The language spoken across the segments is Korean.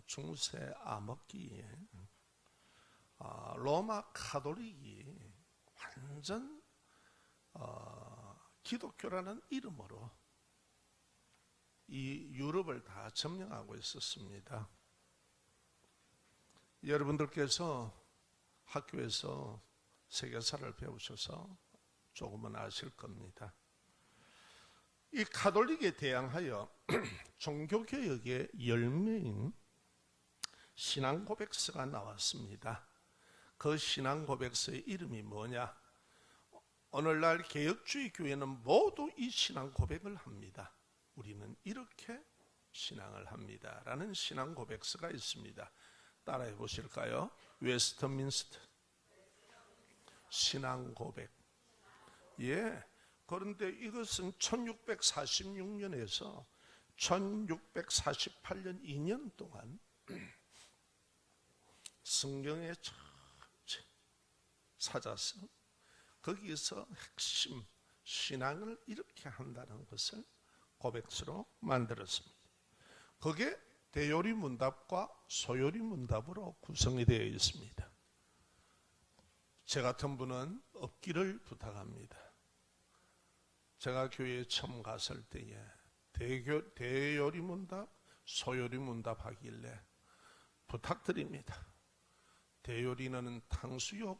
중세 암흑기에 로마 가톨릭이 완전 기독교라는 이름으로 이 유럽을 다 점령하고 있었습니다. 여러분들께서 학교에서 세계사를 배우셔서 조금은 아실 겁니다. 이 가톨릭에 대항하여 종교개혁의 열매인 신앙고백서가 나왔습니다. 그 신앙고백서의 이름이 뭐냐? 오늘날 개혁주의 교회는 모두 이 신앙고백을 합니다. 우리는 이렇게 신앙을 합니다 라는 신앙고백서가 있습니다. 따라해 보실까요? 웨스트민스터 신앙고백. 예. 그런데 이것은 1646년에서 1648년 2년 동안 성경의 전체 찾아서 거기에서 핵심 신앙을 이렇게 한다는 것을 고백서로 만들었습니다. 그게 대요리 문답과 소요리 문답으로 구성이 되어 있습니다. 제 같은 분은 없기를 부탁합니다. 제가 교회에 처음 갔을 때에 대요리 문답, 소요리 문답 하길래 부탁드립니다. 대요리는 탕수육,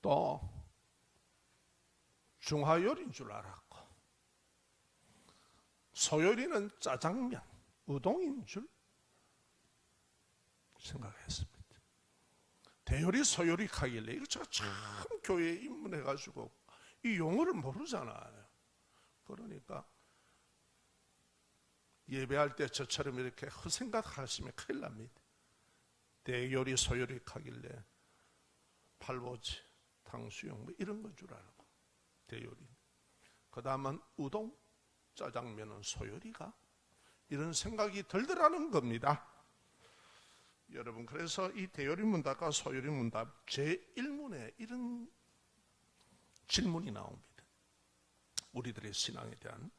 또 중화요리인 줄 알았고, 소요리는 짜장면, 우동인 줄 생각했습니다. 대요리, 소요리 하길래 이거 제가 처음 교회에 입문해가지고 이 용어를 모르잖아요. 그러니까 예배할 때 저처럼 이렇게 헛생각 하시면 큰일 납니다. 대요리, 소요리 하길래 팔보지, 탕수육 뭐 이런 건 줄 알고 대요리. 그 다음은 우동, 짜장면은 소요리가 이런 생각이 들더라는 겁니다. 여러분, 그래서 이 대요리 문답과 소요리 문답 제1문에 이런 질문이 나옵니다. 우리들의 신앙에 대한.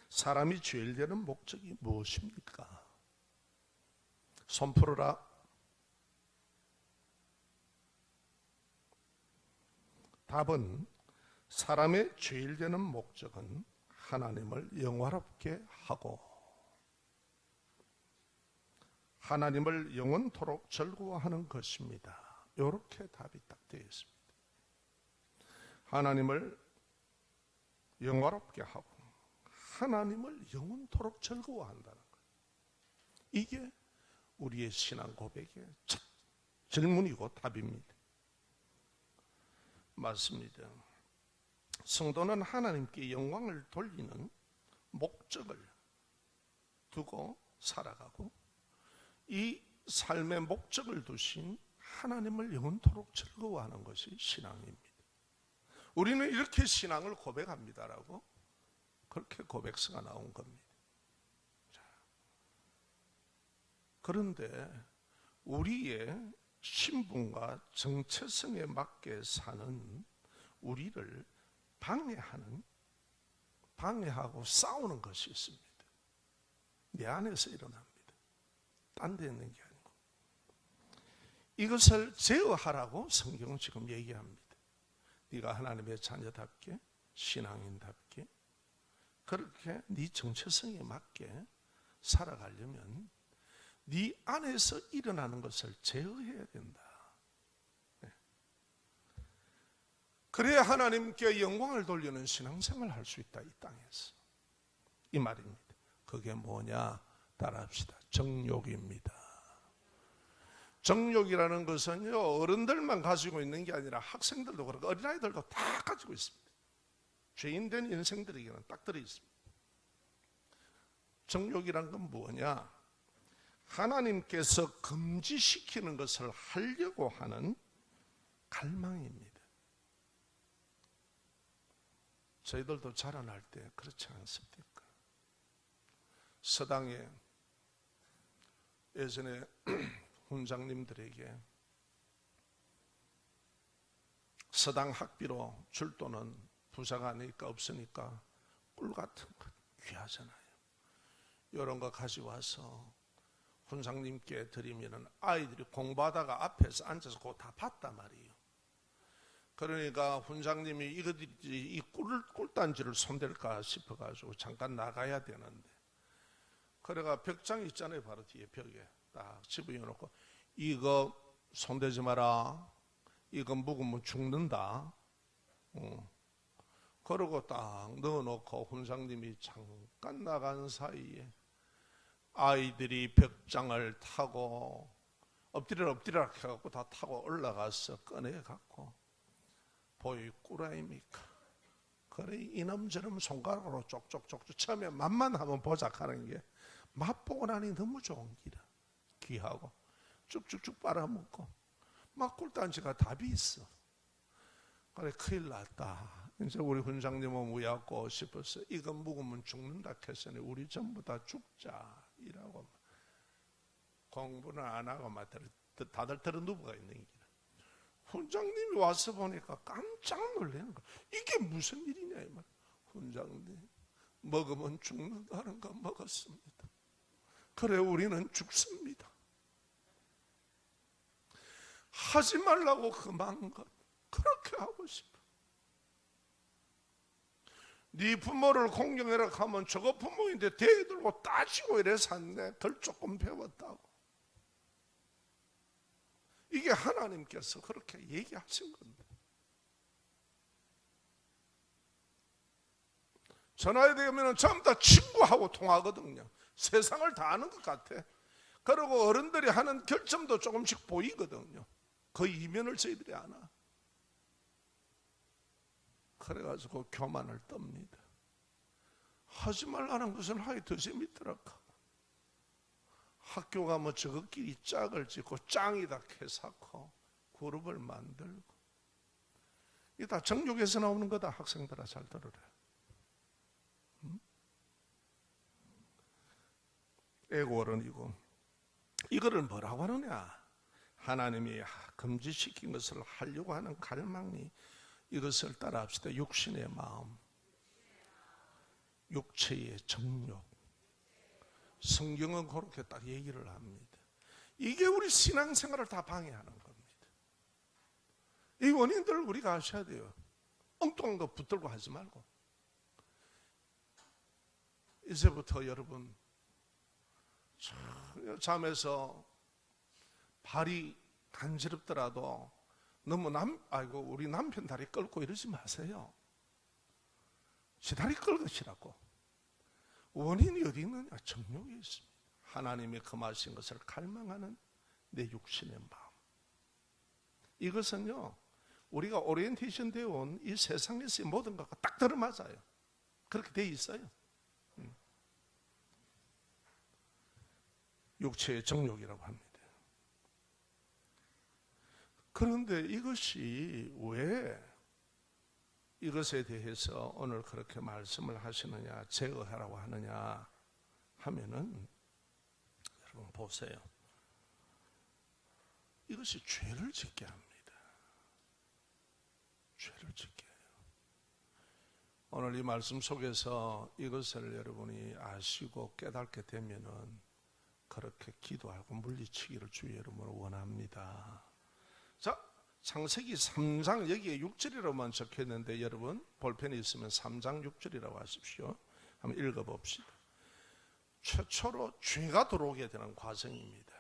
사람이 죄를 되는 목적이 무엇입니까? 손 풀어라. 답은 사람의 죄를 되는 목적은 하나님을 영화롭게 하고 하나님을 영원토록 즐거워하는 것입니다. 이렇게 답이 딱 되어 있습니다. 하나님을 영화롭게 하고 하나님을 영원토록 즐거워한다는 것. 이게 우리의 신앙 고백의 첫 질문이고 답입니다. 맞습니다. 성도는 하나님께 영광을 돌리는 목적을 두고 살아가고 이 삶의 목적을 두신 하나님을 영원토록 즐거워하는 것이 신앙입니다. 우리는 이렇게 신앙을 고백합니다라고 그렇게 고백서가 나온 겁니다. 자, 그런데 우리의 신분과 정체성에 맞게 사는 우리를 방해하고 싸우는 것이 있습니다. 내 안에서 일어납니다. 딴 데 있는 게 아니고. 이것을 제어하라고 성경은 지금 얘기합니다. 네가 하나님의 자녀답게, 신앙인답게 그렇게 네 정체성에 맞게 살아가려면 네 안에서 일어나는 것을 제어해야 된다. 네. 그래야 하나님께 영광을 돌리는 신앙생활을 할 수 있다. 이 땅에서. 이 말입니다. 그게 뭐냐? 따라합시다. 정욕입니다. 정욕이라는 것은요, 어른들만 가지고 있는 게 아니라 학생들도 그렇고 어린아이들도 다 가지고 있습니다. 죄인된 인생들에게는 딱 들어있습니다. 정욕이란 건 뭐냐? 하나님께서 금지시키는 것을 하려고 하는 갈망입니다. 저희들도 자라날 때 그렇지 않습니까? 서당에 예전에 훈장님들에게 서당 학비로 줄 돈은 부자가 아니니까 없으니까 꿀 같은 것 귀하잖아요. 이런 거 가져와서 훈장님께 드리면은 아이들이 공부하다가 앞에서 앉아서 그거 다 봤단 말이에요. 그러니까 훈장님이 이것들이 이 꿀단지를 손댈까 싶어가지고 잠깐 나가야 되는데, 그래가 벽장 있잖아요. 바로 뒤에 벽에 딱 집어넣고, 이거 손대지 마라. 이거 묵으면 죽는다. 그러고 딱 넣어놓고 훈장님이 잠깐 나간 사이에 아이들이 벽장을 타고 엎드리락 해갖고 다 타고 올라가서 꺼내갖고 보이 꿀 아닙니까? 그래 이놈저놈 손가락으로 쪽쪽쪽 처음에 맛만 한번 보자 하는 게 맛보고 나니 너무 좋은 기라. 귀하고 쭉쭉쭉 빨아먹고 막 꿀단지가 답이 있어. 그래 큰일 났다. 이제 우리 훈장님은 우야고 싶어서 이거 묵으면 죽는다 했으니 우리 전부 다 죽자 이라고 공부는 안 하고 막 다들 들어 누워가 있는 길. 훈장님이 와서 보니까 깜짝 놀라는 거야. 이게 무슨 일이냐 이 말. 훈장님 먹으면 죽는다는 거 먹었습니다. 그래 우리는 죽습니다. 하지 말라고 그만 것 그렇게 하고 싶어. 네 부모를 공경해라 하면 저거 부모인데 대에 들고 따지고 이래 샀네. 덜 조금 배웠다고. 이게 하나님께서 그렇게 얘기하신 건데. 전화에 되면 전부 다 친구하고 통하거든요. 세상을 다 아는 것 같아. 그리고 어른들이 하는 결점도 조금씩 보이거든요. 그 이면을 저희들이 아나. 그래가지고 교만을 떱니다. 하지 말라는 것을 하기 더 재밌더라고. 학교 가면 저것끼리 짝을 짓고 짱이다 해사고 그룹을 만들고. 이게 다 정욕에서 나오는 거다. 학생들아 잘 들으래. 애고어른이고 이거를 뭐라고 하느냐. 하나님이 금지시킨 것을 하려고 하는 갈망이 이것을 따라합시다. 육신의 마음, 육체의 정욕. 성경은 그렇게 딱 얘기를 합니다. 이게 우리 신앙생활을 다 방해하는 겁니다. 이 원인들 우리가 아셔야 돼요. 엉뚱한 거 붙들고 하지 말고. 이제부터 여러분 잠에서 발이 간지럽더라도 너무 우리 남편 다리 끌고 이러지 마세요. 지 다리 끌으시라고. 원인이 어디 있느냐? 정욕이 있습니다. 하나님이 금하신 것을 갈망하는 내 육신의 마음. 이것은요, 우리가 오리엔테이션 되어 온 이 세상에서의 모든 것과 딱 들어맞아요. 그렇게 되어 있어요. 육체의 정욕이라고 합니다. 그런데 이것이 왜 이것에 대해서 오늘 그렇게 말씀을 하시느냐, 제거하라고 하느냐 하면은, 여러분 보세요. 이것이 죄를 짓게 합니다. 죄를 짓게 해요. 오늘 이 말씀 속에서 이것을 여러분이 아시고 깨닫게 되면은 그렇게 기도하고 물리치기를 주의 여러분을 원합니다. 자, 창세기 3장 여기에 6절이라고만 적혀있는데 여러분 볼펜이 있으면 3장 6절이라고 하십시오. 한번 읽어봅시다. 최초로 죄가 들어오게 되는 과정입니다.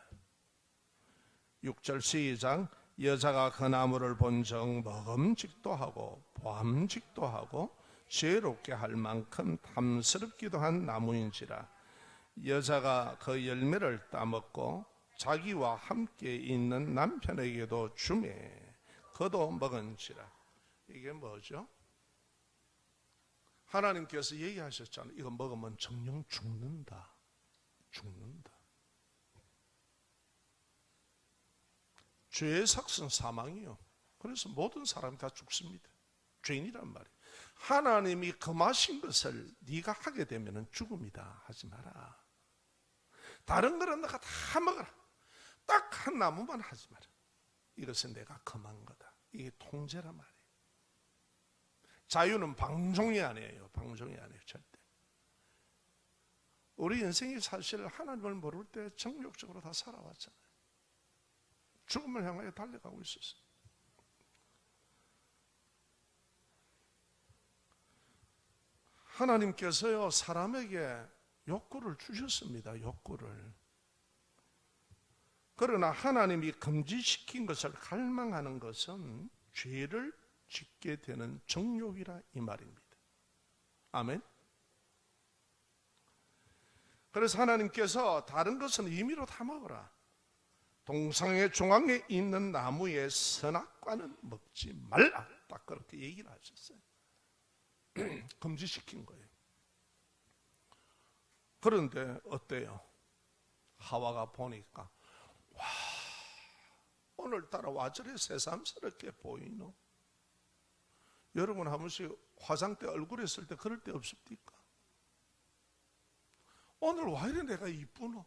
6절 시작. 여자가 그 나무를 본 적 먹음직도 하고 보암직도 하고 죄롭게 할 만큼 탐스럽기도 한 나무인지라. 여자가 그 열매를 따먹고 자기와 함께 있는 남편에게도 주매 그도 먹은지라. 이게 뭐죠? 하나님께서 얘기하셨잖아요. 이거 먹으면 정령 죽는다. 죽는다. 죄의 삭은 사망이요. 그래서 모든 사람이 다 죽습니다. 죄인이란 말이에요. 하나님이 금하신 것을 네가 하게 되면 죽음이다 하지 마라. 다른 거는 너가 다 먹어라. 딱 한 나무만 하지 마라. 이것은 내가 금한 거다. 이게 통제란 말이에요. 자유는 방종이 아니에요. 방종이 아니에요. 절대. 우리 인생이 사실 하나님을 모를 때 정욕적으로 다 살아왔잖아요. 죽음을 향하여 달려가고 있었어요. 하나님께서요, 사람에게 욕구를 주셨습니다. 욕구를. 그러나 하나님이 금지시킨 것을 갈망하는 것은 죄를 짓게 되는 정욕이라 이 말입니다. 아멘. 그래서 하나님께서 다른 것은 임의로 다 먹어라. 동상의 중앙에 있는 나무의 선악과는 먹지 말라. 딱 그렇게 얘기를 하셨어요. 금지시킨 거예요. 그런데 어때요? 하와가 보니까 와, 오늘따라 와 저래 새삼스럽게 보이노? 여러분 한 번씩 화장 때 얼굴에 쓸 때 그럴 때 없습니까? 오늘 와 이래 내가 이쁘노?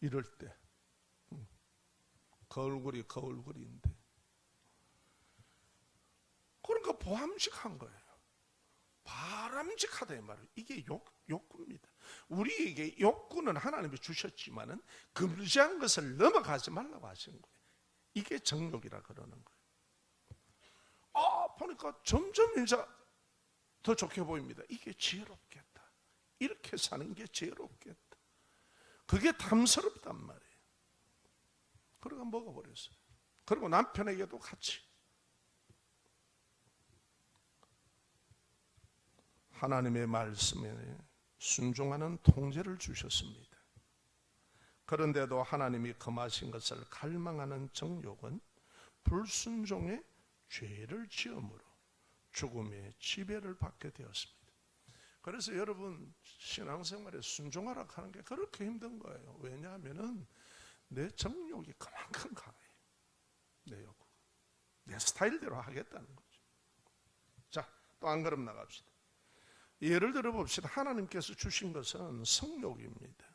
이럴 때 그 얼굴이 그 얼굴인데 그러니까 보암직한 거예요. 바람직하다 이 말이에요. 이게 욕구입니다. 우리에게 욕구는 하나님이 주셨지만은 금지한 것을 넘어가지 말라고 하신 거예요. 이게 정욕이라 그러는 거예요. 보니까 점점 이제 더 좋게 보입니다. 이게 지혜롭겠다. 이렇게 사는 게 지혜롭겠다. 그게 탐스럽단 말이에요. 그러고 먹어버렸어요. 그리고 남편에게도 같이. 하나님의 말씀에 순종하는 통제를 주셨습니다. 그런데도 하나님이 금하신 것을 갈망하는 정욕은 불순종의 죄를 지음으로 죽음의 지배를 받게 되었습니다. 그래서 여러분 신앙생활에 순종하라 하는 게 그렇게 힘든 거예요. 왜냐하면 내 정욕이 그만큼 강해요. 내 욕구, 내 스타일대로 하겠다는 거죠. 자, 또 한 걸음 나갑시다. 예를 들어 봅시다. 하나님께서 주신 것은 성욕입니다.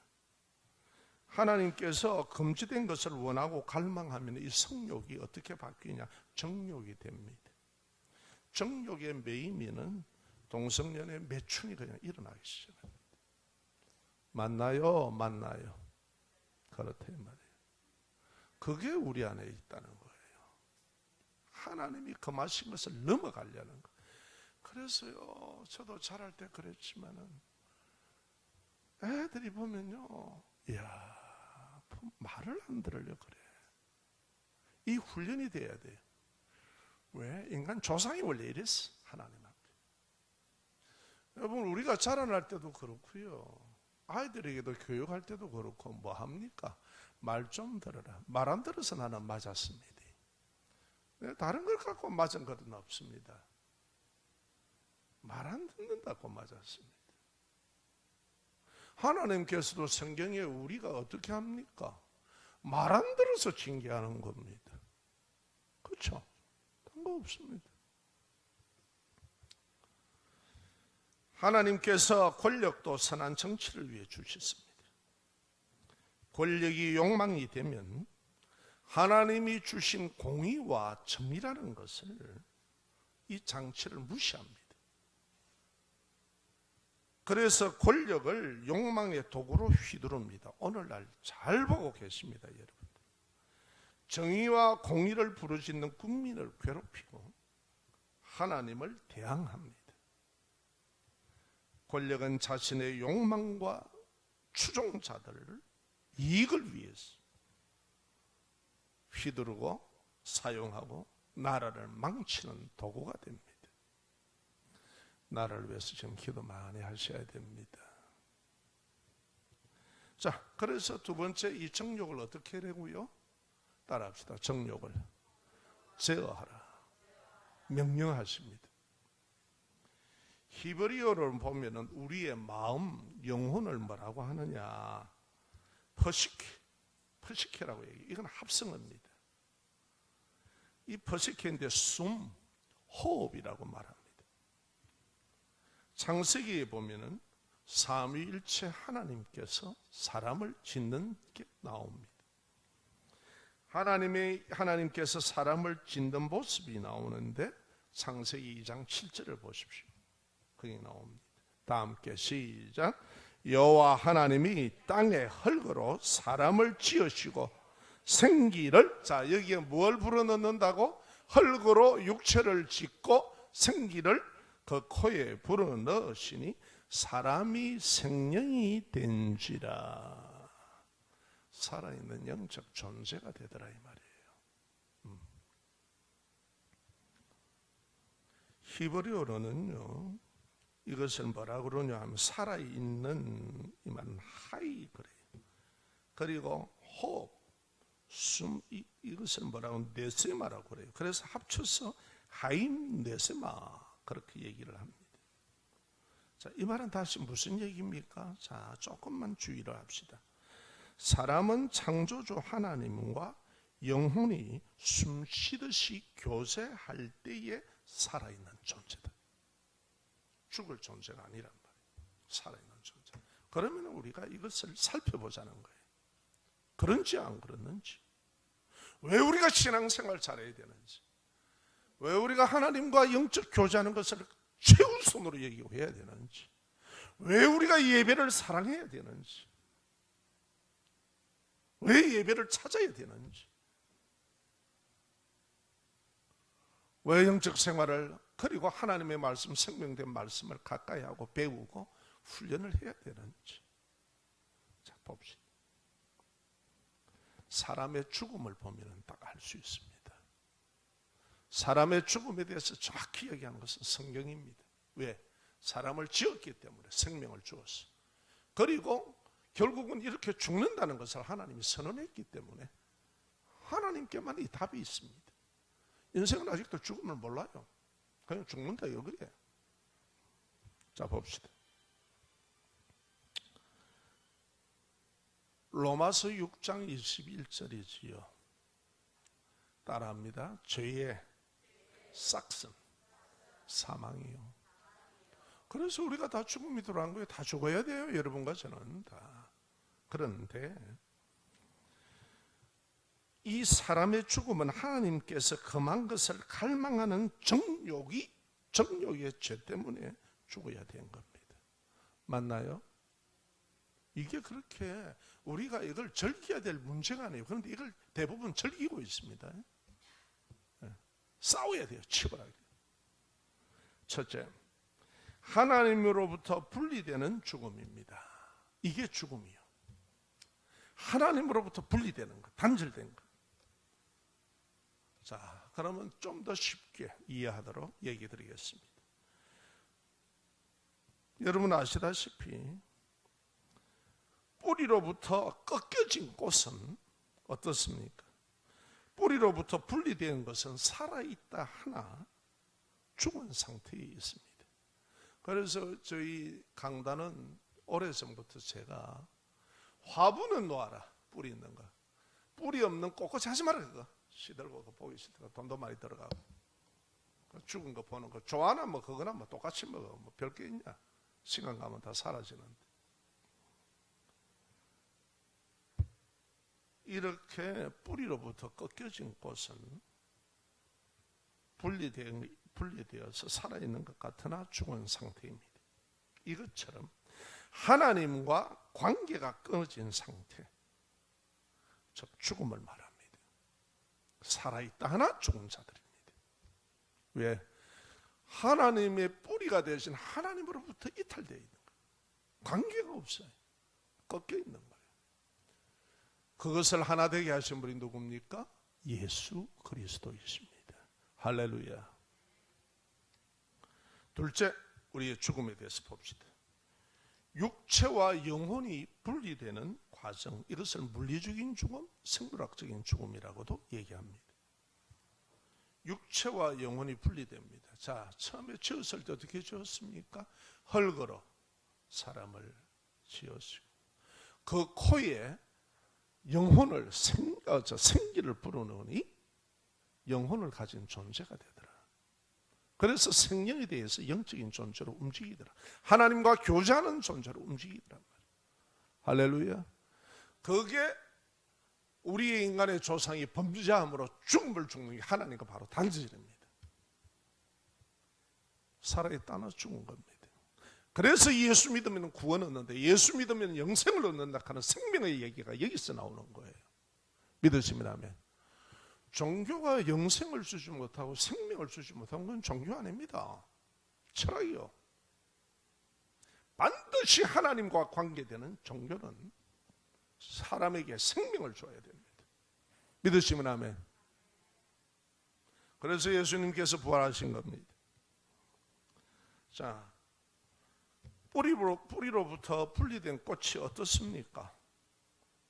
하나님께서 금지된 것을 원하고 갈망하면 이 성욕이 어떻게 바뀌냐? 정욕이 됩니다. 정욕의 매이미는 동성연의 매춘이 그냥 일어나기 시작합니다. 맞나요? 맞나요? 그렇다 이 말이에요. 그게 우리 안에 있다는 거예요. 하나님이 금하신 것을 넘어가려는 거. 그래서요, 저도 자랄 때 그랬지만은 애들이 보면요, 이야, 말을 안 들으려 그래. 이 훈련이 돼야 돼요. 왜? 인간 조상이 원래 이랬어. 하나님 앞에. 여러분, 우리가 자라날 때도 그렇고요. 아이들에게도 교육할 때도 그렇고 뭐 합니까? 말 좀 들어라. 말 안 들어서 나는 맞았습니다. 다른 걸 갖고 맞은 것은 없습니다. 말 안 듣는다고 맞았습니다. 하나님께서도 성경에 우리가 어떻게 합니까? 말 안 들어서 징계하는 겁니다. 그렇죠? 상관없습니다. 하나님께서 권력도 선한 정치를 위해 주셨습니다. 권력이 욕망이 되면 하나님이 주신 공의와 정의라는 것을, 이 장치를 무시합니다. 그래서 권력을 욕망의 도구로 휘두릅니다. 오늘날 잘 보고 계십니다, 여러분. 정의와 공의를 부르짖는 국민을 괴롭히고 하나님을 대항합니다. 권력은 자신의 욕망과 추종자들을 이익을 위해서 휘두르고 사용하고 나라를 망치는 도구가 됩니다. 나라를 위해서 지금 기도 많이 하셔야 됩니다. 자, 그래서 두 번째, 이 정욕을 어떻게 하려고요? 따라합시다. 정욕을 제어하라. 명령하십니다. 히브리어를 보면은 우리의 마음, 영혼을 뭐라고 하느냐? 퍼시케라고 얘기해요. 이건 합성어입니다. 이 퍼시케인데 숨, 호흡이라고 말합니다. 창세기에 보면은 삼위일체 하나님께서 사람을 짓는 게 나옵니다. 하나님께서 사람을 짓는 모습이 나오는데 창세기 2장 7절을 보십시오. 그게 나옵니다. 다 함께 시작. 여호와 하나님이 땅에 흙으로 사람을 지으시고 생기를, 자 여기에 뭘 불어넣는다고? 흙으로 육체를 짓고 생기를 그 코에 불어넣으시니 사람이 생명이 된지라. 살아있는 영적 존재가 되더라 이 말이에요. 히브리어로는요 이것을 뭐라 그러냐 하면 살아있는 이 말은 하이 그래요. 그리고 호흡, 숨, 이것을 뭐라고 네세마라고 그래요. 그래서 합쳐서 하임 네세마 그렇게 얘기를 합니다. 자, 이 말은 다시 무슨 얘기입니까? 자, 조금만 주의를 합시다. 사람은 창조주 하나님과 영혼이 숨쉬듯이 교제할 때에 살아있는 존재다. 죽을 존재가 아니란 말이에요. 살아있는 존재. 그러면 우리가 이것을 살펴보자는 거예요. 그런지 안 그렇는지, 왜 우리가 신앙생활 잘해야 되는지, 왜 우리가 하나님과 영적 교제하는 것을 최우선으로 여기고 해야 되는지, 왜 우리가 예배를 사랑해야 되는지, 왜 예배를 찾아야 되는지, 왜 영적 생활을 그리고 하나님의 말씀, 생명된 말씀을 가까이 하고 배우고 훈련을 해야 되는지. 자, 봅시다. 사람의 죽음을 보면 딱 알 수 있습니다. 사람의 죽음에 대해서 정확히 얘기하는 것은 성경입니다. 왜? 사람을 지었기 때문에 생명을 주었어. 그리고 결국은 이렇게 죽는다는 것을 하나님이 선언했기 때문에 하나님께만 이 답이 있습니다. 인생은 아직도 죽음을 몰라요. 그냥 죽는다 이거예요. 자, 봅시다. 로마서 6장 21절이지요. 따라합니다. 죄의 싹슨 사망이요. 그래서 우리가 다 죽음이 들어간 거예요. 다 죽어야 돼요. 여러분과 저는 다. 그런데 이 사람의 죽음은 하나님께서 금한 것을 갈망하는 정욕의 죄 때문에 죽어야 된 겁니다. 맞나요? 이게 그렇게 우리가 이걸 즐겨야 될 문제가 아니에요. 그런데 이걸 대부분 즐기고 있습니다. 싸워야 돼요. 치열하게. 첫째, 하나님으로부터 분리되는 죽음입니다. 이게 죽음이요. 하나님으로부터 분리되는 것, 단절된 것. 자, 그러면 좀 더 쉽게 이해하도록 얘기 드리겠습니다. 여러분 아시다시피 뿌리로부터 꺾여진 꽃은 어떻습니까? 뿌리로부터 분리된 것은 살아있다 하나 죽은 상태에 있습니다. 그래서 저희 강단은 오래전부터 제가 화분은 놓아라. 뿌리 있는 거. 뿌리 없는 꽃꽂이 하지 마라. 그거 시들고 보기 싫다가 돈도 많이 들어가고 죽은 거 보는 거 좋아하나 뭐 그거나 뭐 똑같이 먹어. 뭐 별게 있냐. 시간 가면 다 사라지는데. 이렇게 뿌리로부터 꺾여진 꽃은 분리되어서 살아있는 것 같으나 죽은 상태입니다. 이것처럼 하나님과 관계가 끊어진 상태, 즉 죽음을 말합니다. 살아있다 하나 죽은 자들입니다. 왜? 하나님의 뿌리가 되신 하나님으로부터 이탈되어 있는 거예요. 관계가 없어요. 꺾여 있는 거예요. 그것을 하나 되게 하신 분이 누굽니까? 예수 그리스도이십니다. 할렐루야. 둘째, 우리의 죽음에 대해서 봅시다. 육체와 영혼이 분리되는 과정, 이것을 물리적인 죽음, 생물학적인 죽음이라고도 얘기합니다. 육체와 영혼이 분리됩니다. 자, 처음에 지었을 때 어떻게 지었습니까? 흙으로 사람을 지었고 그 코에 영혼을 생기를 불어넣으니 영혼을 가진 존재가 되더라. 그래서 생명에 대해서 영적인 존재로 움직이더라. 하나님과 교제하는 존재로 움직이더란 말이에요. 할렐루야. 그게 우리의 인간의 조상이 범죄함으로 죽음을 죽는 게 하나님과 바로 단절입니다. 살아있다나 죽은 겁니다. 그래서 예수 믿으면 구원 얻는데, 예수 믿으면 영생을 얻는다 하는 생명의 얘기가 여기서 나오는 거예요. 믿으시면 아멘. 종교가 영생을 주지 못하고 생명을 주지 못하는 건 종교 아닙니다. 철학이요. 반드시 하나님과 관계되는 종교는 사람에게 생명을 줘야 됩니다. 믿으시면 아멘. 그래서 예수님께서 부활하신 겁니다. 자, 뿌리로부터 분리된 꽃이 어떻습니까?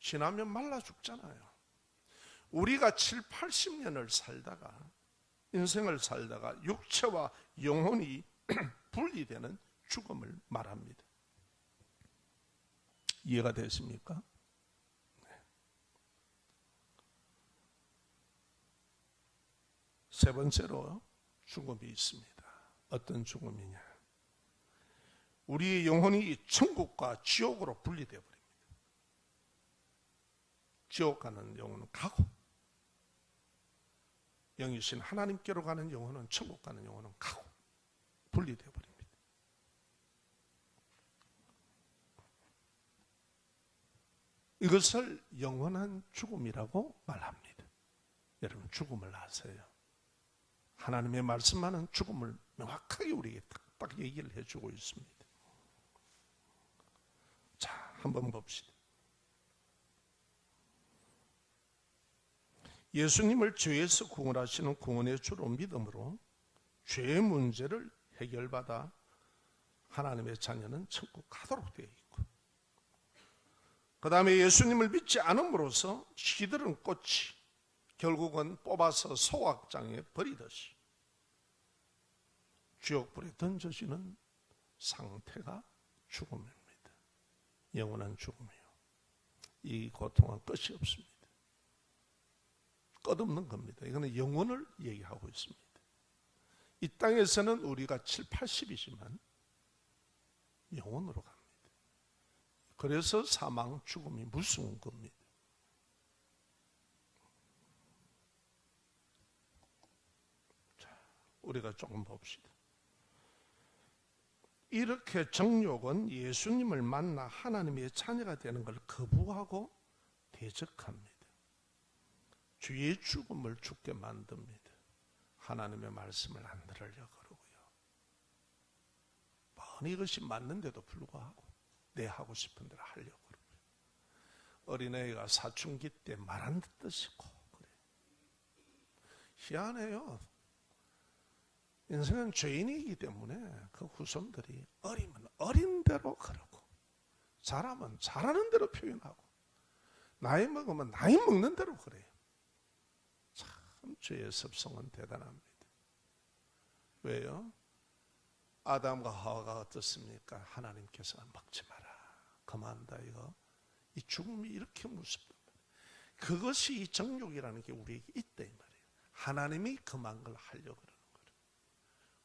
지나면 말라 죽잖아요. 우리가 7, 80년을 살다가, 인생을 살다가 육체와 영혼이 분리되는 죽음을 말합니다. 이해가 되십니까? 네. 세 번째로 죽음이 있습니다. 어떤 죽음이냐? 우리의 영혼이 천국과 지옥으로 분리되어 버립니다. 지옥 가는 영혼은 가고, 영이신 하나님께로 가는 영혼은, 천국 가는 영혼은 가고 분리되어 버립니다. 이것을 영원한 죽음이라고 말합니다. 여러분, 죽음을 아세요? 하나님의 말씀만은 죽음을 명확하게 우리에게 딱 얘기를 해주고 있습니다. 자, 한번 봅시다. 예수님을 죄에서 구원하시는 구원의 주로 믿음으로 죄의 문제를 해결받아 하나님의 자녀는 천국 가도록 되어 있고, 그 다음에 예수님을 믿지 않음으로써 시들은 꽃이 결국은 뽑아서 소각장에 버리듯이 지옥불에 던져지는 상태가 죽음입니다. 영원한 죽음이요. 이 고통은 끝이 없습니다. 끝없는 겁니다. 이거는 영원을 얘기하고 있습니다. 이 땅에서는 우리가 7, 80이지만 영원으로 갑니다. 그래서 사망, 죽음이 무서운 겁니다. 자, 우리가 조금 봅시다. 이렇게 정욕은 예수님을 만나 하나님의 자녀가 되는 걸 거부하고 대적합니다. 주의 죽음을 죽게 만듭니다. 하나님의 말씀을 안 들으려고 그러고요. 뻔히 이것이 맞는데도 불구하고 내 하고 싶은 대로 하려고 그러고요. 어린애가 사춘기 때 말 안 듣듯이 꼭 그래. 희한해요. 인생은 죄인이기 때문에 그 후손들이 어리면 어린 대로 그러고, 잘하면 잘하는 대로 표현하고, 나이 먹으면 나이 먹는 대로 그래요. 참 죄의 습성은 대단합니다. 왜요? 아담과 하와가 어떻습니까? 하나님께서 먹지 마라, 그만다, 이거. 이 죽음이 이렇게 무섭단 말이에요. 그것이 이 정욕이라는 게 우리에게 있다 이 말이에요. 하나님이 그만 걸 하려고 그러는 거예요.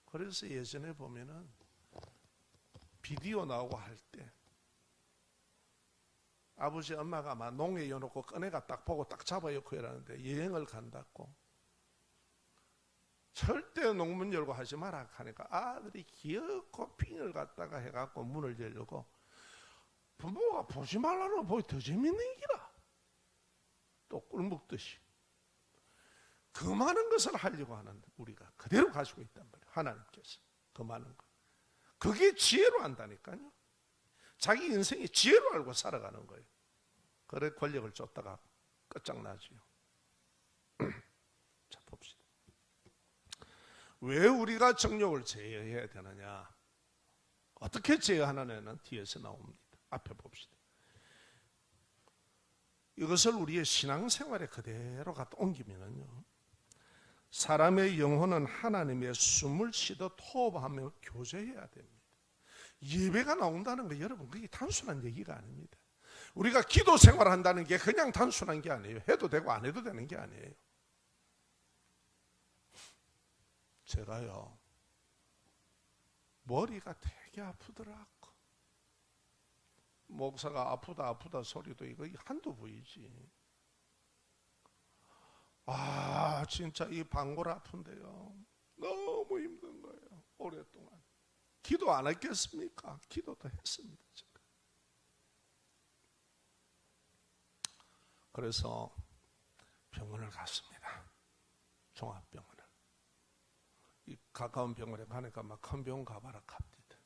그래서 예전에 보면은 비디오 나오고 할 때 아버지 엄마가 막 농에 여놓고 꺼내가 딱 보고 딱 잡아요 그러는데, 여행을 간다고 절대 농문 열고 하지 마라 하니까 아들이 기어코 핀을 갖다가 해갖고 문을 열려고, 부모가 보지 말라는 보기 더 재밌는 기라. 또 꿀 먹듯이 그 많은 것을 하려고 하는 우리가 그대로 가지고 있단 말이에요. 하나님께서 그 많은 것, 그게 지혜로 한다니까요. 자기 인생이 지혜로 알고 살아가는 거예요. 그래 권력을 쫓다가 끝장나지요. 자, 봅시다. 왜 우리가 정욕을 제어해야 되느냐? 어떻게 제어하느냐는 뒤에서 나옵니다. 앞에 봅시다. 이것을 우리의 신앙생활에 그대로 갖다 옮기면요, 사람의 영혼은 하나님의 숨을 쉬듯 호흡하며 교제해야 됩니다. 예배가 나온다는 거, 여러분, 그게 단순한 얘기가 아닙니다. 우리가 기도 생활한다는 게 그냥 단순한 게 아니에요. 해도 되고 안 해도 되는 게 아니에요. 제가요, 머리가 되게 아프더라고. 목사가 아프다 소리도 이거 한두 부이지. 진짜 이 방골 아픈데요, 너무 힘든 거예요. 오랫동안 기도 안 했겠습니까? 기도도 했습니다. 제가. 그래서 병원을 갔습니다. 종합병원을. 이 가까운 병원에 가니까 막 큰 병원 가봐라 갑니다.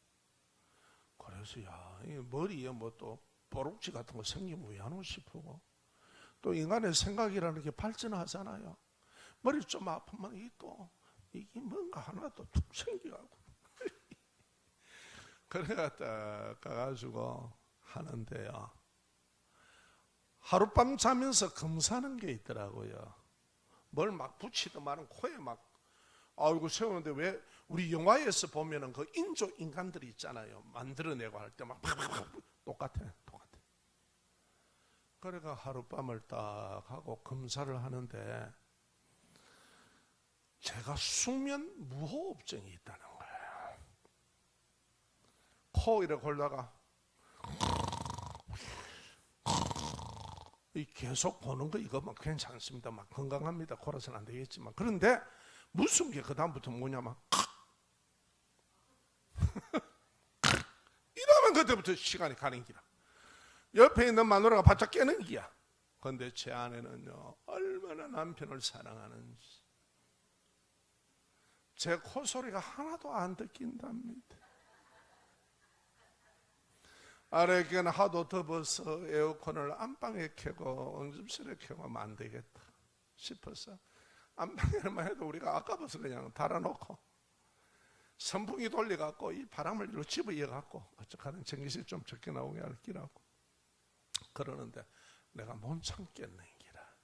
그래서 이 머리에 뭐 또 뽀록지 같은 거 생기면 왜 하노 싶고, 또 인간의 생각이라는 게 발전하잖아요. 머리 좀 아프면 이게 뭔가 하나 또 툭 생겨가고 그래갖다 가가지고 하는데요, 하룻밤 자면서 검사하는 게 있더라고요. 뭘 막 붙이더만은 코에 막 아이고 세우는데, 왜 우리 영화에서 보면은 그 인조 인간들이 있잖아요, 만들어내고 할 때 막 똑같아. 그래가 하룻밤을 딱 하고 검사를 하는데, 제가 수면 무호흡증이 있다는 거예요. 코 이렇게 골다가 계속 보는 거 이거 막 괜찮습니다. 막 건강합니다. 코라서는 안 되겠지만, 그런데 무슨 게 그 다음부터 뭐냐면 이러면 그때부터 시간이 가는 기라. 옆에 있는 마누라가 바짝 깨는 기야. 그런데 제 아내는요, 얼마나 남편을 사랑하는지 제 콧소리가 하나도 안 듣긴답니다. 아래에는 하도 덥어서 에어컨을 안방에 켜고 응접실에 켜고 하면 안 되겠다 싶어서, 안방에만 해도 우리가 아까워서 그냥 달아놓고 선풍기 돌려갖고 이 바람을 이리로 집어이어갖고 어쩌하든 전기세 좀 적게 나오게 할 기라고 그러는데, 내가 못 참겠는 기라.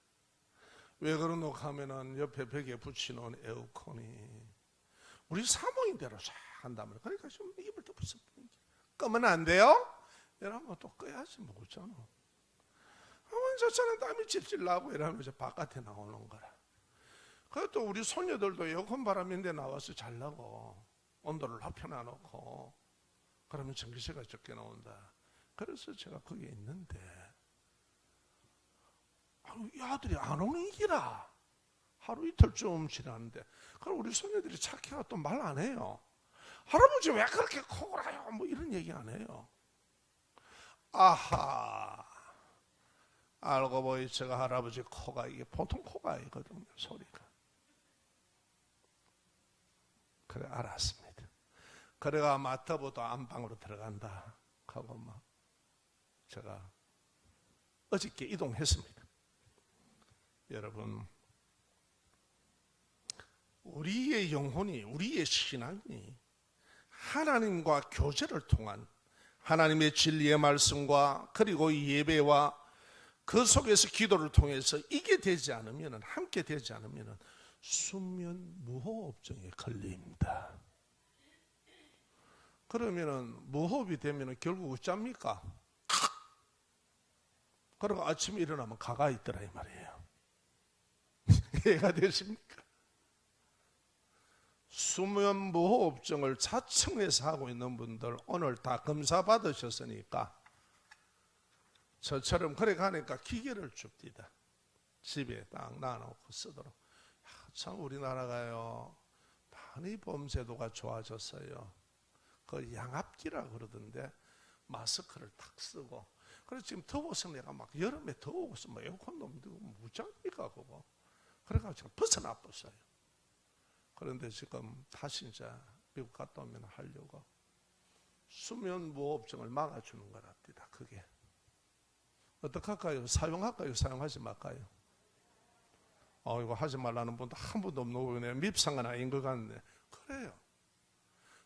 왜 그러노 하면은 옆에 벽에 붙여놓은 에어컨이 우리 사모인대로 쫙 한다면, 그러니까 좀 입을 덮어서 끄면 안 돼요? 이러면 또 꺼야지 뭐 그렇잖아. 저처럼 땀이 질질 나고 이러면서 바깥에 나오는 거라. 그것도 우리 손녀들도 에어컨 바람인데 나와서 잘라고 온도를 낮춰놔놓고 그러면 전기세가 적게 나온다. 그래서 제가 거기에 있는데, 이 아들이 안 오는 기라. 하루 이틀쯤 지났는데, 그럼 우리 손녀들이 착해가 또 말 안 해요. 할아버지 왜 그렇게 코골아요? 뭐 이런 얘기 안 해요. 아하, 알고 보니 제가 할아버지 코가 이게 보통 코가 아니거든요, 소리가. 그래 알았습니다. 그래가 맡아보도 안방으로 들어간다 하고 막 제가 어저께 이동했습니다. 여러분, 우리의 영혼이, 우리의 신앙이 하나님과 교제를 통한 하나님의 진리의 말씀과 그리고 예배와 그 속에서 기도를 통해서 이게 되지 않으면, 함께 되지 않으면 수면 무호흡증에 걸립니다. 그러면은 무호흡이 되면은 결국 어쩝니까? 그리고 아침에 일어나면 가가 있더라 이 말이에요. 이해가 되십니까? 수면 무호흡증을 자청해서 하고 있는 분들 오늘 다 검사 받으셨으니까 저처럼 그래 가니까 기계를 줍디다. 집에 딱 놔놓고 쓰도록. 참 우리나라가요 많이 범죄도가 좋아졌어요. 그 양압기라 그러던데 마스크를 탁 쓰고. 그래서 지금 더워서 내가 막 여름에 더워서 뭐 에어컨도 없는데 무장입니까 그거. 그래가지고 벗어나 버렸어요. 그런데 지금 다시 이제 미국 갔다 오면 하려고 수면 무호흡증을 막아주는 거랍니다. 그게 어떡할까요? 사용할까요? 사용하지 말까요? 이거 하지 말라는 분도 한 분도 없는 거네. 밉상은 아닌 것 같네. 그래요.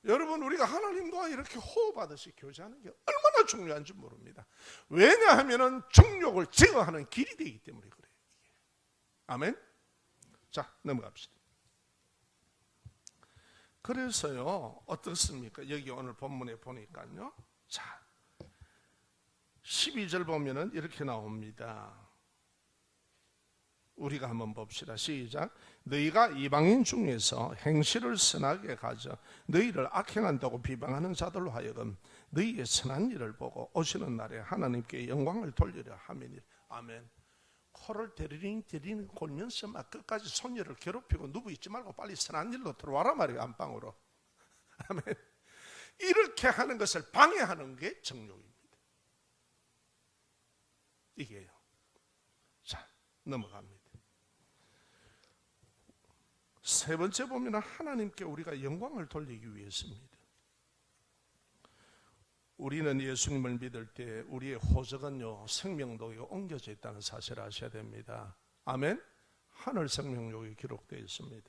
여러분, 우리가 하나님과 이렇게 호흡하듯이 교제하는 게 얼마나 중요한지 모릅니다. 왜냐하면 정욕을 제어하는 길이 되기 때문에 그래요. 아멘. 자, 넘어갑시다. 그래서요, 어떻습니까? 여기 오늘 본문에 보니까요. 자, 12절 보면은 이렇게 나옵니다. 우리가 한번 봅시다. 시작. 너희가 이방인 중에서 행실을 선하게 가져 너희를 악행한다고 비방하는 자들로 하여금 너희의 선한 일을 보고 오시는 날에 하나님께 영광을 돌리려 함이니라. 아멘. 코를 데리링 골면서 막 끝까지 손녀를 괴롭히고 누워 있지 말고 빨리 선한 일로 들어와라 말이에요. 안방으로. 아멘. 이렇게 하는 것을 방해하는 게 정욕입니다. 이게요. 자, 넘어갑니다. 세 번째 보면 하나님께 우리가 영광을 돌리기 위해서입니다. 우리는 예수님을 믿을 때 우리의 호적은요, 생명록에 옮겨져 있다는 사실을 아셔야 됩니다. 아멘. 하늘 생명록에 기록되어 있습니다.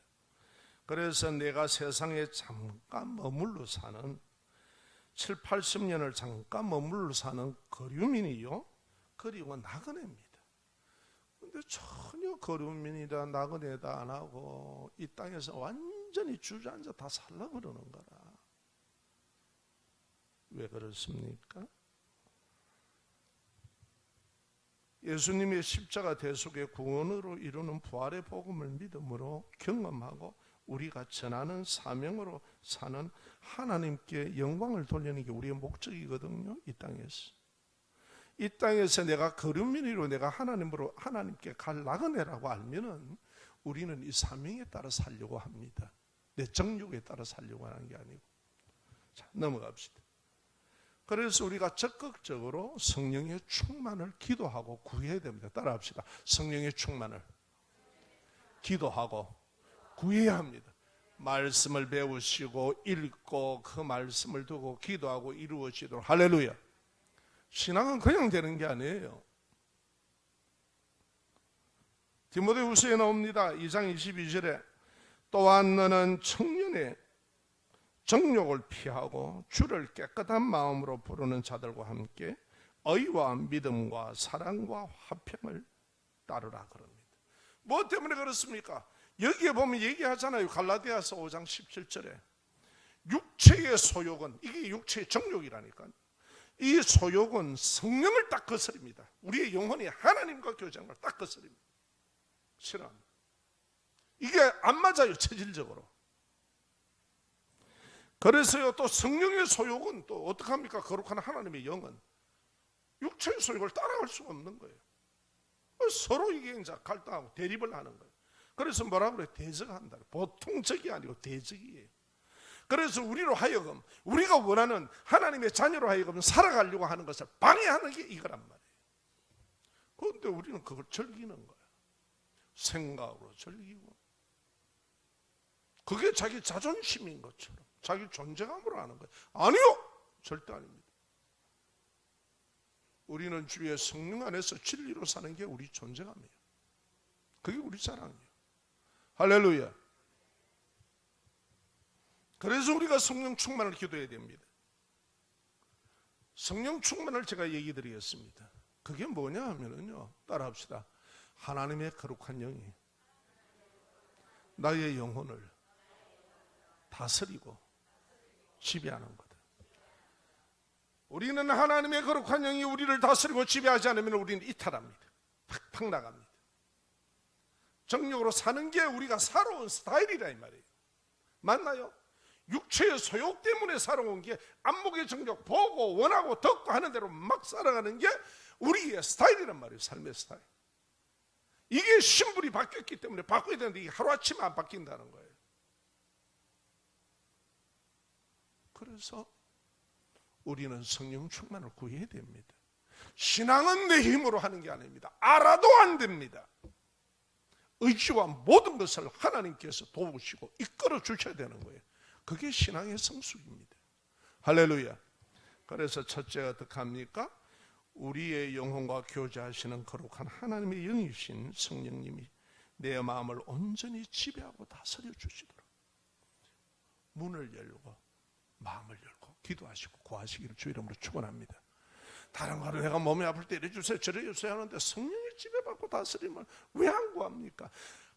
그래서 내가 세상에 잠깐 머물러 사는 7, 80년을 잠깐 머물러 사는 거류민이요, 그리고 나그네입니다. 근데 전혀 거류민이다 나그네다 안 하고 이 땅에서 완전히 주저앉아 다 살라 그러는 거라. 왜 그렇습니까? 예수님의 십자가 대속의 구원으로 이루는 부활의 복음을 믿음으로 경험하고 우리가 전하는 사명으로 사는 하나님께 영광을 돌리는 게 우리의 목적이거든요. 이 땅에서. 이 땅에서 내가 거류민이로 내가 하나님께 갈 나그네라고 알면은 우리는 이 사명에 따라 살려고 합니다. 내 정욕에 따라 살려고 하는 게 아니고. 자, 넘어갑시다. 그래서 우리가 적극적으로 성령의 충만을 기도하고 구해야 됩니다. 따라합시다. 성령의 충만을 기도하고 구해야 합니다. 말씀을 배우시고 읽고 그 말씀을 두고 기도하고 이루어지도록. 할렐루야. 신앙은 그냥 되는 게 아니에요. 디모데후서에 나옵니다. 2장 22절에 또한 너는 청년의 정욕을 피하고 주를 깨끗한 마음으로 부르는 자들과 함께 의와 믿음과 사랑과 화평을 따르라 그럽니다. 뭐 때문에 그렇습니까? 여기에 보면 얘기하잖아요. 갈라디아서 5장 17절에 육체의 소욕은, 이게 육체의 정욕이라니까요. 이 소욕은 성령을 딱 거스립니다. 우리의 영혼이 하나님과 교제하는 걸 딱 거스립니다. 싫어합니다. 이게 안 맞아요, 체질적으로. 그래서요, 또 성령의 소욕은 또 어떡합니까? 거룩한 하나님의 영은 육체의 소욕을 따라갈 수가 없는 거예요. 서로 이게 이제 갈등하고 대립을 하는 거예요. 그래서 뭐라 그래요? 대적한다. 보통적이 아니고 대적이에요. 그래서 우리로 하여금, 우리가 원하는 하나님의 자녀로 하여금 살아가려고 하는 것을 방해하는 게 이거란 말이에요. 그런데 우리는 그걸 즐기는 거예요. 생각으로 즐기고. 그게 자기 자존심인 것처럼, 자기 존재감으로 하는 거예요. 아니요! 절대 아닙니다. 우리는 주의 성령 안에서 진리로 사는 게 우리 존재감이에요. 그게 우리 자랑이에요. 할렐루야. 그래서 우리가 성령 충만을 기도해야 됩니다. 성령 충만을 제가 얘기 드리겠습니다. 그게 뭐냐 하면은요, 따라합시다. 하나님의 거룩한 영이 나의 영혼을 다스리고 지배하는 거다. 우리는 하나님의 거룩한 영이 우리를 다스리고 지배하지 않으면 우리는 이탈합니다. 팍팍 나갑니다. 정욕으로 사는 게 우리가 살아온 스타일이라 이 말이에요. 맞나요? 육체의 소욕 때문에 살아온 게 안목의 정욕 보고 원하고 듣고 하는 대로 막 살아가는 게 우리의 스타일이란 말이에요. 삶의 스타일. 이게 신분이 바뀌었기 때문에 바꿔야 되는데 이게 하루아침에 안 바뀐다는 거예요. 그래서 우리는 성령 충만을 구해야 됩니다. 신앙은 내 힘으로 하는 게 아닙니다. 알아도 안 됩니다. 의지와 모든 것을 하나님께서 도우시고 이끌어 주셔야 되는 거예요. 그게 신앙의 성숙입니다. 할렐루야. 그래서 첫째가 어떻게 합니까? 우리의 영혼과 교제하시는 거룩한 하나님의 영이신 성령님이 내 마음을 온전히 지배하고 다스려 주시도록 문을 열고 마음을 열고 기도하시고 구하시기를 주 이름으로 축원합니다. 다른 거는 내가 몸이 아플 때 이래 주세요 저래 주세요 하는데 성령의 지배받고 다스림을 왜 안 구합니까?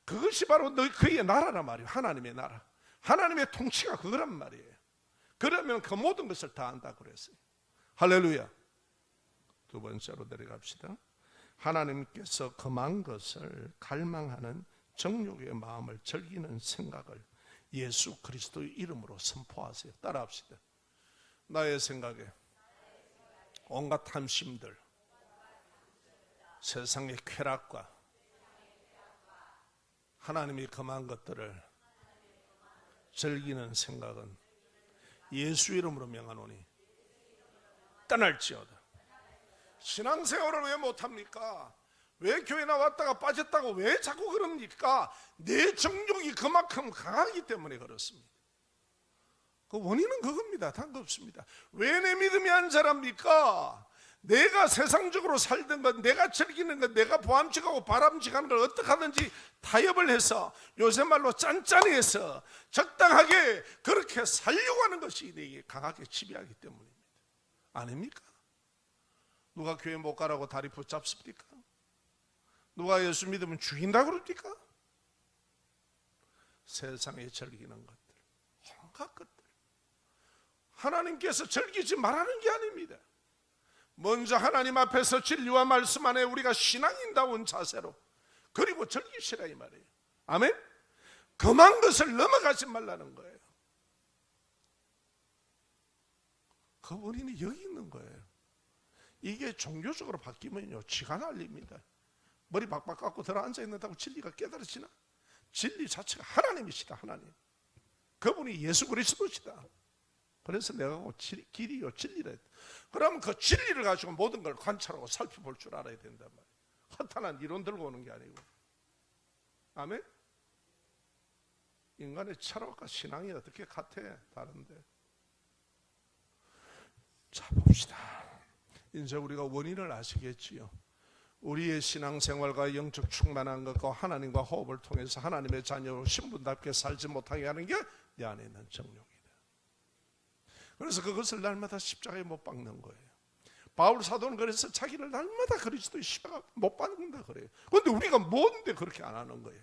그것이 바로 그의 나라란 말이에요. 하나님의 나라, 하나님의 통치가 그거란 말이에요. 그러면 그 모든 것을 다 안다고 그랬어요. 할렐루야. 두 번째로 내려갑시다. 하나님께서 금한 것을 갈망하는 정욕의 마음을 즐기는 생각을 예수 그리스도의 이름으로 선포하세요. 따라합시다. 나의 생각에 온갖 탐심들, 세상의 쾌락과 하나님이 금한 것들을 즐기는 생각은 예수 이름으로 명하노니 떠날지어다. 신앙생활을 왜 못합니까? 왜 교회 나왔다가 빠졌다고 왜 자꾸 그럽니까? 내 정욕이 그만큼 강하기 때문에 그렇습니다. 그 원인은 그겁니다. 다른 거 없습니다. 왜 내 믿음이 안 자랍니까? 내가 세상적으로 살던 것, 내가 즐기는 것, 내가 보암직하고 바람직하는 걸 어떻게 하든지 타협을 해서, 요새 말로 짠짠해서 적당하게 그렇게 살려고 하는 것이 내게 강하게 지배하기 때문입니다. 아닙니까? 누가 교회 못 가라고 다리 붙잡습니까? 누가 예수 믿으면 죽인다고 그럽니까? 세상에 즐기는 것들, 온갖 것들, 하나님께서 즐기지 말라는 게 아닙니다. 먼저 하나님 앞에서 진리와 말씀 안에 우리가 신앙인다운 자세로, 그리고 즐기시라 이 말이에요. 아멘? 금한 것을 넘어가지 말라는 거예요. 그 원인이 여기 있는 거예요. 이게 종교적으로 바뀌면요, 지가 날립니다. 머리 박박 깎고 들어 앉아 있는다고 진리가 깨달아지나? 진리 자체가 하나님이시다. 하나님, 그분이 예수 그리스도시다. 그래서 내가 길이요 진리래. 그러면 그 진리를 가지고 모든 걸 관찰하고 살펴볼 줄 알아야 된단 말이에요. 허탄한 이론 들고 오는 게 아니고. 아멘? 인간의 철학과 신앙이 어떻게 같아? 다른데. 자, 봅시다. 이제 우리가 원인을 아시겠지요. 우리의 신앙생활과 영적 충만한 것과 하나님과 호흡을 통해서 하나님의 자녀로 신분답게 살지 못하게 하는 게 내 안에 있는 정욕이다. 그래서 그것을 날마다 십자가에 못 박는 거예요. 바울 사도는 그래서 자기를 날마다 그리스도의 십자가 못 박는다 그래요. 그런데 우리가 뭔데 그렇게 안 하는 거예요?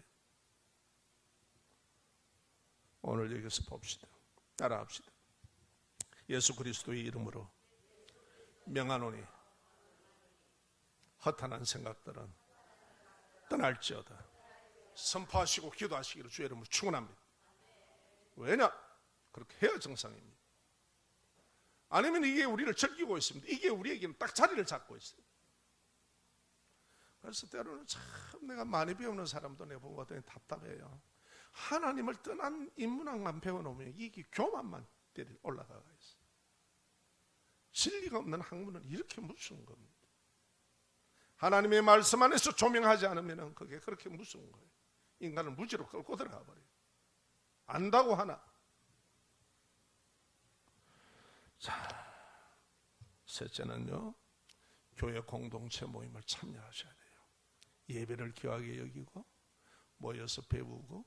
오늘 여기서 봅시다. 따라합시다. 예수 그리스도의 이름으로 명하노니 허탄한 생각들은 떠날지어다. 선포하시고 기도하시기를 주의 이름으로 축원합니다. 왜냐? 그렇게 해야 정상입니다. 아니면 이게 우리를 즐기고 있습니다. 이게 우리에게는 딱 자리를 잡고 있어요. 그래서 때로는 참 내가 많이 배우는 사람도 내보고 봤더니 답답해요. 하나님을 떠난 인문학만 배워놓으면 이게 교만만 올라가가 있어요. 진리가 없는 학문은 이렇게 무서운 겁니다. 하나님의 말씀 안에서 조명하지 않으면 그게 그렇게 무서운 거예요. 인간을 무지로 끌고 들어가 버려요. 안다고 하나. 자, 셋째는요, 교회 공동체 모임을 참여하셔야 돼요. 예배를 귀하게 여기고 모여서 배우고,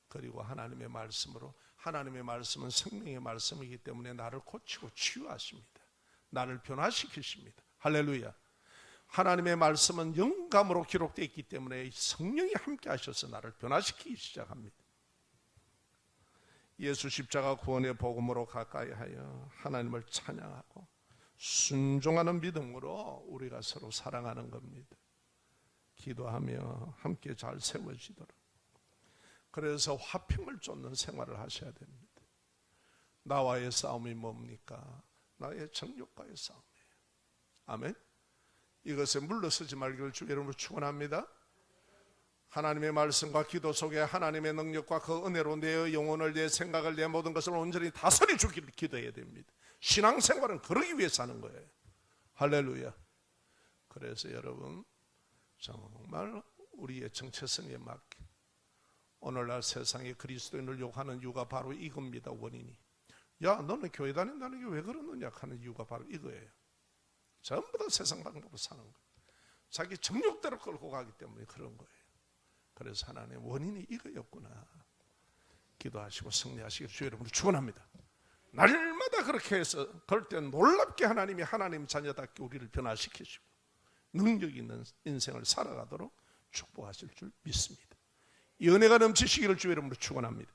그리고 하나님의 말씀으로, 하나님의 말씀은 생명의 말씀이기 때문에 나를 고치고 치유하십니다. 나를 변화시키십니다. 할렐루야. 하나님의 말씀은 영감으로 기록되어 있기 때문에 성령이 함께 하셔서 나를 변화시키기 시작합니다. 예수 십자가 구원의 복음으로 가까이 하여 하나님을 찬양하고 순종하는 믿음으로 우리가 서로 사랑하는 겁니다. 기도하며 함께 잘 세워지도록. 그래서 화평을 쫓는 생활을 하셔야 됩니다. 나와의 싸움이 뭡니까? 나의 정욕과의 싸움이에요. 아멘. 이것에 물러서지 말기를 주의 이름으로 축원합니다. 하나님의 말씀과 기도 속에 하나님의 능력과 그 은혜로 내 영혼을, 내 생각을, 내 모든 것을 온전히 다스려 주기를 기도해야 됩니다. 신앙생활은 그러기 위해서 하는 거예요. 할렐루야. 그래서 여러분 정말 우리의 정체성에 맞게 오늘날 세상에 그리스도인을 욕하는 이유가 바로 이겁니다. 원인이. 야, 너는 교회 다닌다는 게 왜 그러느냐 하는 이유가 바로 이거예요. 전부 다 세상 방법으로 사는 거예요. 자기 정욕대로 끌고 가기 때문에 그런 거예요. 그래서 하나님의 원인이 이거였구나. 기도하시고 승리하시길 주의 이름으로 축원합니다. 날마다 그렇게 해서 그럴 때 놀랍게 하나님이 하나님 자녀답게 우리를 변화시키시고 능력 있는 인생을 살아가도록 축복하실 줄 믿습니다. 이 은혜가 넘치시기를 주의 이름으로 축원합니다.